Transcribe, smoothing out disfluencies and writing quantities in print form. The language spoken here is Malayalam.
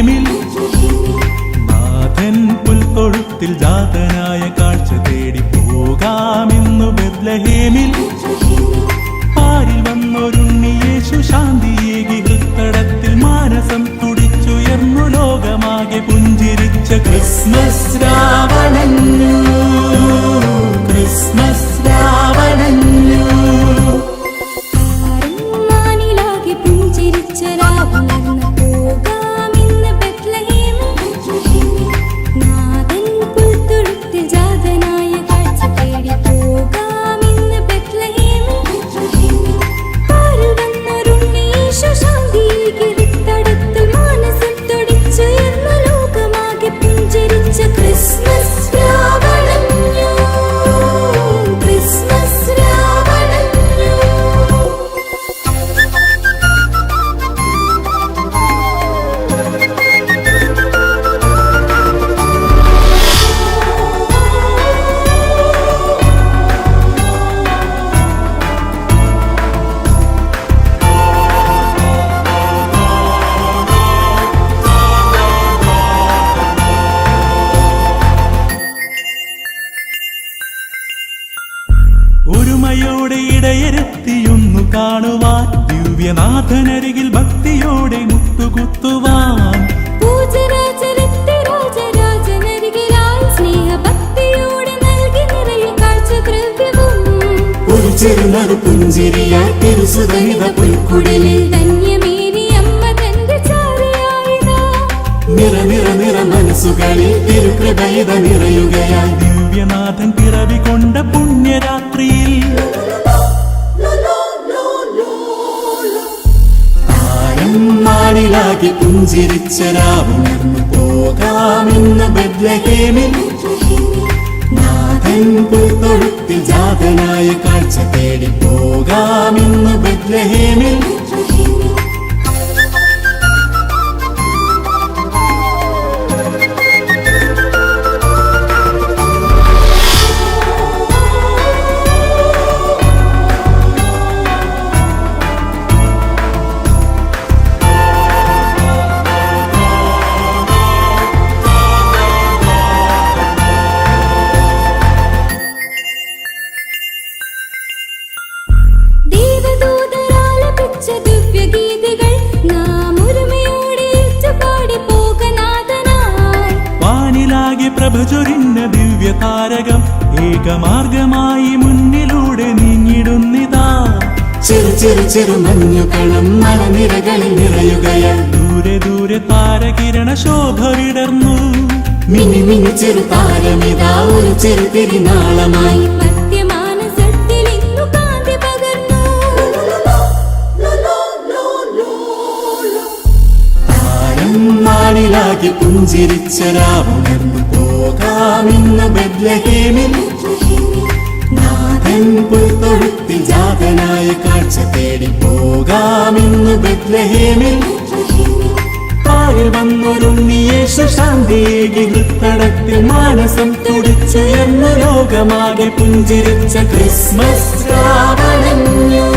ബെത്ലഹേമിൽ നാഥൻ പുൽത്തൊഴുത്തിൽ ജാതനായ കാഴ്ച തേടി പോകാമെന്നു ബെത്ലഹേമിൽ പാരിൽ വന്നൊരുണ്ണി യേശു ശാന്തിയേകി ഹൃത്തടത്തിൽ മാനസം തുടിച്ചുയർന്നു ലോകമാകെ പുഞ്ചിരിച്ച ക്രിസ്മസ് രാവണഞ്ഞു ക്രിസ്മസ് രാവണഞ്ഞു ഒരുമയോടെ ഇടയരുത്തിയൊന്നു കാണുവാൻ ദിവ്യനാഥനരികിൽ ഭക്തിയോടെ മുട്ടുകുത്തുവാൻ ഒരു ചെറുനറു പുഞ്ചിരിയായി തിരുസുതനിത പുൽക്കുടലിൽ നിറ നിറ നിറ മനസ്സുകളിൽ തിരുകൃപയിത നിറയുകയായി ദിവ്യനാഥൻ പിറവി കൊണ്ട പുണ്യരാത്രിയിൽ മാണിലാകി പുഞ്ചിരിച്ച രാവുണർന്നു പോകാമെന്ന ബെത്ലഹേമിൽ നാഥൻ പുൽത്തൊഴുത്തിൽ ജാതനായ കാഴ്ച തേടി പോകാമെന്ന ബെത്ലഹേമിൽ പ്രഭചൊരിഞ്ഞ ദിവ്യ താരകം ഏകമാർഗമായി മുന്നിലൂടെ നീങ്ങിടുന്നിതാ ചെറു ചെറു ചെറു മഞ്ഞുകണം മലനിരകളിൽ നിറയുകയാൽ ദൂരെ ദൂരെ താരകിരണ ശോഭ വിടർന്നു മിനി മിനി ചെറു താരമിതാ ഒരു ചെറു തിരുനാളമായി ാകി പുഞ്ചിരിച്ച രാവുണർന്നു പോകാമെന്ന ബെത്ലഹേമിൽ നാഥൻ പുൽത്തൊഴുത്തിൽ ജാതനായ കാഴ്ച തേടി പോകാമെന്ന ബെത്ലഹേമിൽ പാരിൽ വന്നൊരുണ്ണി യേശു ശാന്തിയേകി ഹൃത്തടത്തിൽ മാനസം തുടിച്ചുയർന്നു ലോകമാകെ പുഞ്ചിരിച്ച ക്രിസ്മസ് രാവണഞ്ഞു